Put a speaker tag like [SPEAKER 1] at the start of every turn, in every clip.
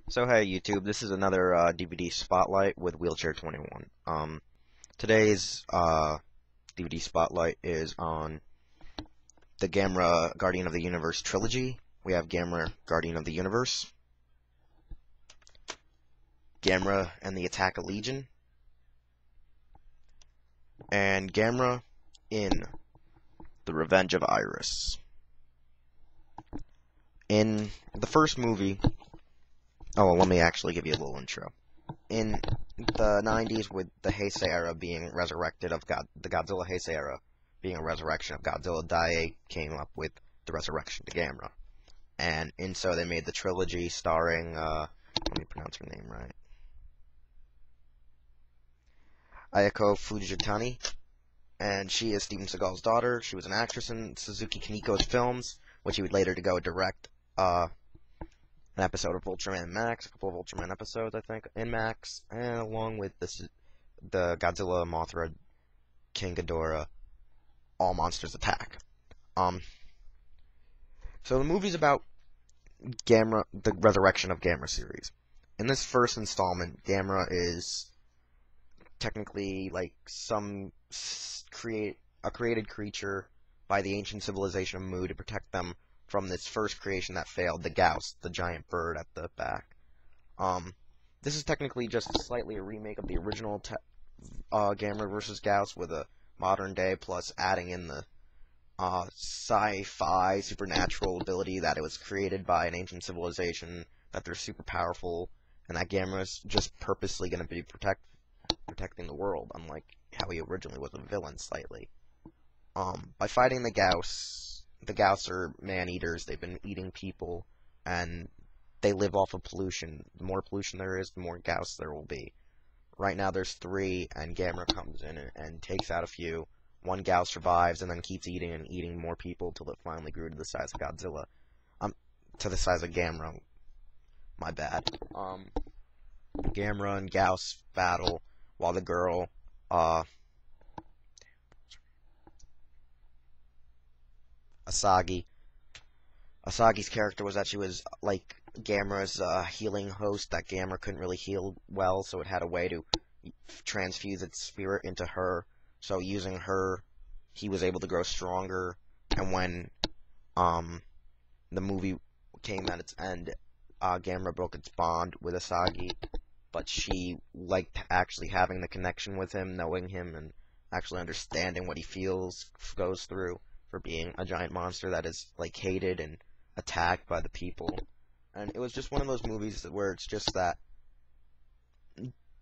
[SPEAKER 1] So hey YouTube, this is another DVD Spotlight with Wheelchair 21. Today's DVD Spotlight is on the Gamera Guardian of the Universe trilogy. We have Gamera Guardian of the Universe, Gamera and the Attack of Legion, and Gamera in The Revenge of Iris. In the first movie, let me actually give you a little intro. In the 90s, with the Heisei era being resurrected of the Godzilla Heisei era being a resurrection of Godzilla, Daiei came up with the resurrection to Gamera. And so they made the trilogy starring, let me pronounce her name right, Ayako Fujitani, and she is Steven Seagal's daughter. She was an actress in Suzuki Kaniko's films, which he would later to go direct, an episode of Ultraman Max, a couple of Ultraman episodes, I think, in Max, and along with the Godzilla, Mothra, King Ghidorah, All Monsters Attack. So the movie's about Gamera, the resurrection of Gamera series. In this first installment, Gamera is technically like a created creature by the ancient civilization of Mu to protect them from this first creation that failed, the Gyaos, the giant bird at the back. This is technically just slightly a remake of the original Gamera vs. Gyaos with a modern day, plus adding in the sci-fi supernatural ability that it was created by an ancient civilization, that they're super powerful, and that Gamera is just purposely going to be protecting the world, unlike how he originally was a villain slightly. By fighting the Gyaos are man-eaters. They've been eating people, and they live off of pollution. The more pollution there is, the more Gyaos there will be. Right now there's 3, and Gamera comes in and takes out a few. One Gyaos survives, and then keeps eating and eating more people till it finally grew to the size of Godzilla. To the size of Gamera. My bad. Gamera and Gyaos battle, while the girl, Asagi's character was that she was like Gamera's healing host, that Gamera couldn't really heal well, so it had a way to transfuse its spirit into her. So using her, he was able to grow stronger. And when the movie came at its end, Gamera broke its bond with Asagi, but she liked actually having the connection with him, knowing him, and actually understanding what he goes through for being a giant monster that is like hated and attacked by the people. And it was just one of those movies where it's just that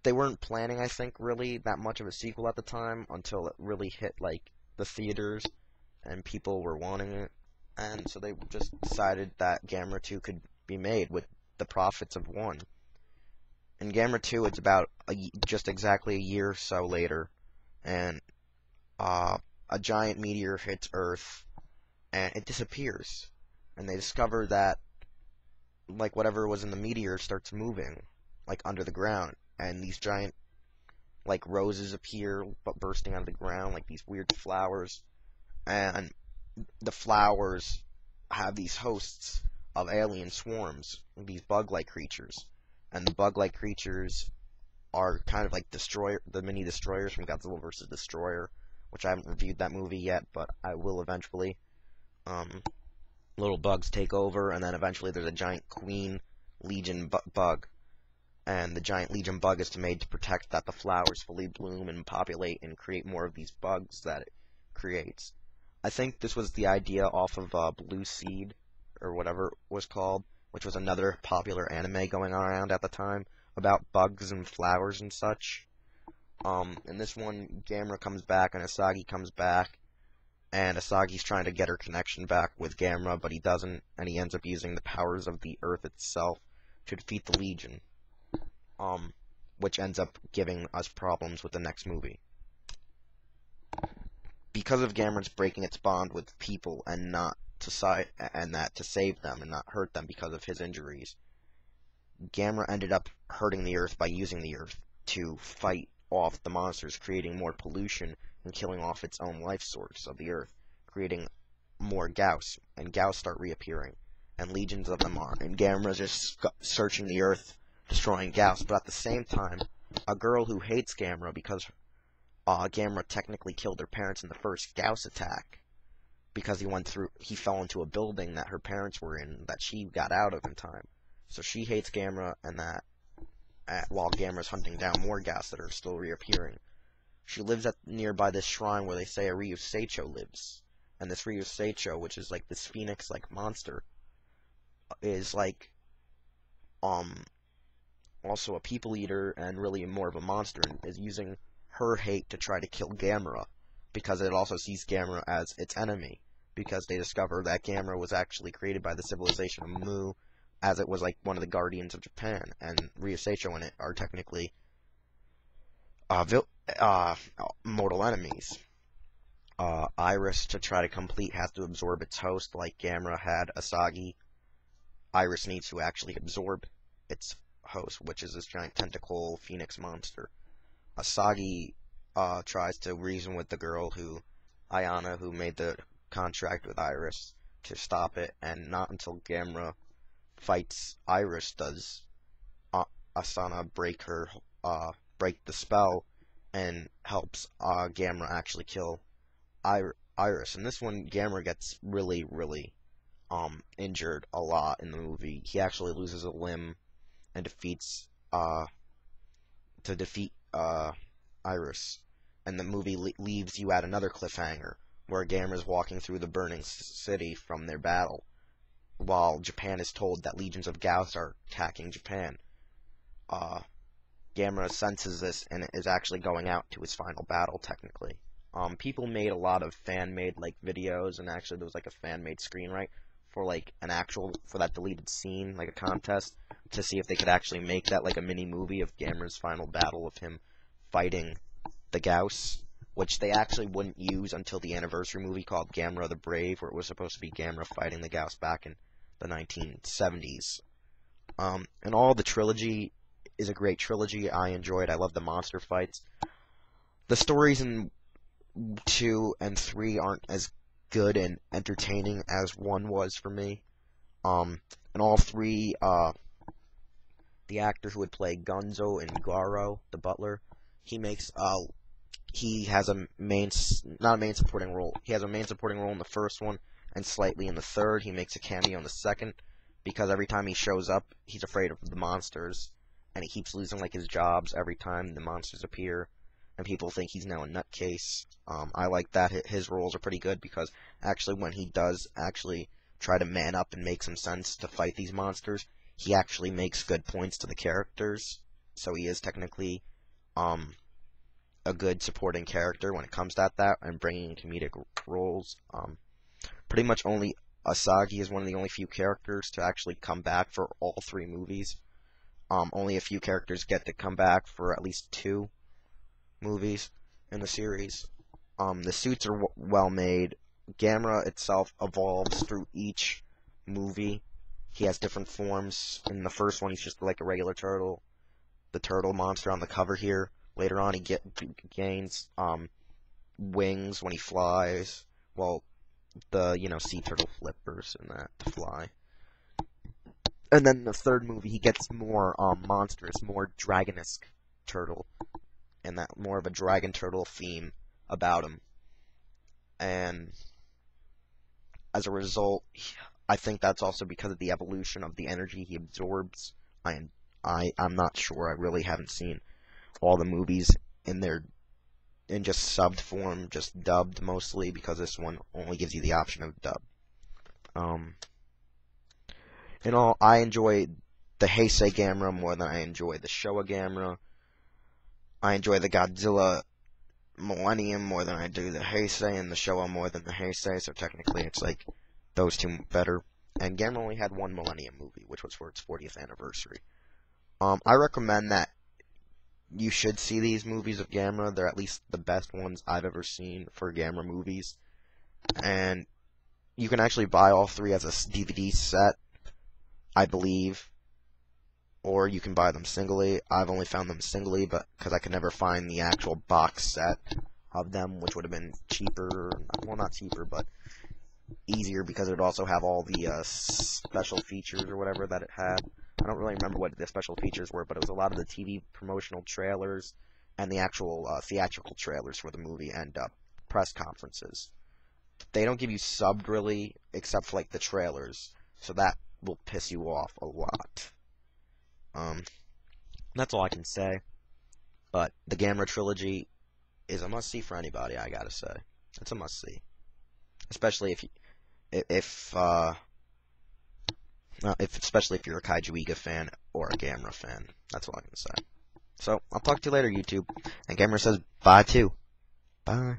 [SPEAKER 1] they weren't planning, I think, really that much of a sequel at the time until it really hit like the theaters and people were wanting it. And so they just decided that Gamera 2 could be made with the profits of 1. In Gamera 2, it's about just exactly a year or so later, and a giant meteor hits Earth, and it disappears. And they discover that, like, whatever was in the meteor starts moving, like, under the ground. And these giant, like, roses appear, but bursting out of the ground, like these weird flowers. And the flowers have these hosts of alien swarms, these bug-like creatures. And the bug-like creatures are kind of like the mini destroyers from Godzilla vs. Destroyer, which I haven't reviewed that movie yet, but I will eventually. Little bugs take over, and then eventually there's a giant queen legion bug. And the giant legion bug is made to protect that the flowers fully bloom and populate and create more of these bugs that it creates. I think this was the idea off of Blue Seed, or whatever it was called, which was another popular anime going around at the time, about bugs and flowers and such. In this one, Gamera comes back and Asagi comes back, and Asagi's trying to get her connection back with Gamera, but he doesn't, and he ends up using the powers of the Earth itself to defeat the Legion, which ends up giving us problems with the next movie. Because of Gamera's breaking its bond with people and to save them and not hurt them because of his injuries, Gamera ended up hurting the Earth by using the Earth to fight off the monsters, creating more pollution and killing off its own life source of the Earth, creating more Gyaos, and Gyaos start reappearing. and legions of them are, and Gamera's just searching the earth, destroying Gyaos. But at the same time, a girl who hates Gamera because Gamera technically killed her parents in the first Gyaos attack, because he fell into a building that her parents were in that she got out of in time. So she hates Gamera, and that while Gamera's hunting down more Gyaos that are still reappearing. She lives nearby this shrine where they say a Ryuseicho lives. And this Ryuseicho, which is like this phoenix-like monster, is like also a people eater and really more of a monster, and is using her hate to try to kill Gamera, because it also sees Gamera as its enemy, because they discover that Gamera was actually created by the civilization of Mu, as it was like one of the guardians of Japan, and Ryuseicho in it are technically mortal enemies. Iris, to try to complete, has to absorb its host like Gamera had Asagi. Iris needs to actually absorb its host, which is this giant tentacle phoenix monster. Asagi tries to reason with the girl Ayana, who made the contract with Iris, to stop it, and not until Gamera fights Iris does Asana break the spell and helps Gamera actually kill Iris. And this one, Gamera gets really, really injured a lot in the movie. He actually loses a limb and defeat Iris. And the movie leaves you at another cliffhanger, where Gamera's walking through the burning city from their battle, while Japan is told that legions of Gyaos are attacking Japan. Gamera senses this and is actually going out to his final battle, technically. People made a lot of fan-made like videos, and actually there was like a fan-made screenwrite for like for that deleted scene, like a contest, to see if they could actually make that like a mini movie of Gamera's final battle of him fighting the Gyaos, which they actually wouldn't use until the anniversary movie called Gamera the Brave, where it was supposed to be Gamera fighting the Gyaos back in the 1970s. And all the trilogy is a great trilogy. I enjoyed. I love the monster fights. The stories in 2 and 3 aren't as good and entertaining as 1 was for me. In all 3, the actor who would play Gonzo in Garo, the butler, he has a not a main supporting role. He has a main supporting role in the first one, and slightly in the third. He makes a cameo in the second, because every time he shows up, he's afraid of the monsters, and he keeps losing like his jobs every time the monsters appear, and people think he's now a nutcase. I like that. His roles are pretty good, because actually when he does actually try to man up and make some sense to fight these monsters, he actually makes good points to the characters. So he is technically a good supporting character when it comes to that, and bringing in comedic roles. Pretty much only Asagi is one of the only few characters to actually come back for all 3 movies. Only a few characters get to come back for at least 2 movies in the series. The suits are well made. Gamera itself evolves through each movie. He has different forms. In the first one, he's just like a regular turtle. The turtle monster on the cover here. Later on, he gains wings when he flies. Well, the sea turtle flippers and that to fly. And then in the third movie, he gets more monstrous, more dragon-esque turtle, and that more of a dragon turtle theme about him. And as a result, I think that's also because of the evolution of the energy he absorbs. I'm not sure. I really haven't seen all the movies in just subbed form, just dubbed mostly, because this one only gives you the option of dub. In all, I enjoy the Heisei Gamera more than I enjoy the Showa Gamera. I enjoy the Godzilla Millennium more than I do the Heisei, and the Showa more than the Heisei, so technically it's like those 2 better. And Gamera only had 1 Millennium movie, which was for its 40th anniversary. I recommend that you should see these movies of Gamera. They're at least the best ones I've ever seen for Gamera movies. And you can actually buy all 3 as a DVD set, I believe. Or you can buy them singly. I've only found them singly, but because I could never find the actual box set of them, which would have been cheaper. Well, not cheaper, but easier because it would also have all the special features or whatever that it had. I don't really remember what the special features were, but it was a lot of the TV promotional trailers and the actual theatrical trailers for the movie and press conferences. They don't give you subbed really, except for like the trailers, so that will piss you off a lot. That's all I can say. But the Gamera trilogy is a must-see for anybody, I gotta say. It's a must-see, especially especially if you're a Kaiju Iga fan or a Gamera fan. That's all I can say. So I'll talk to you later, YouTube. And Gamera says bye too. Bye.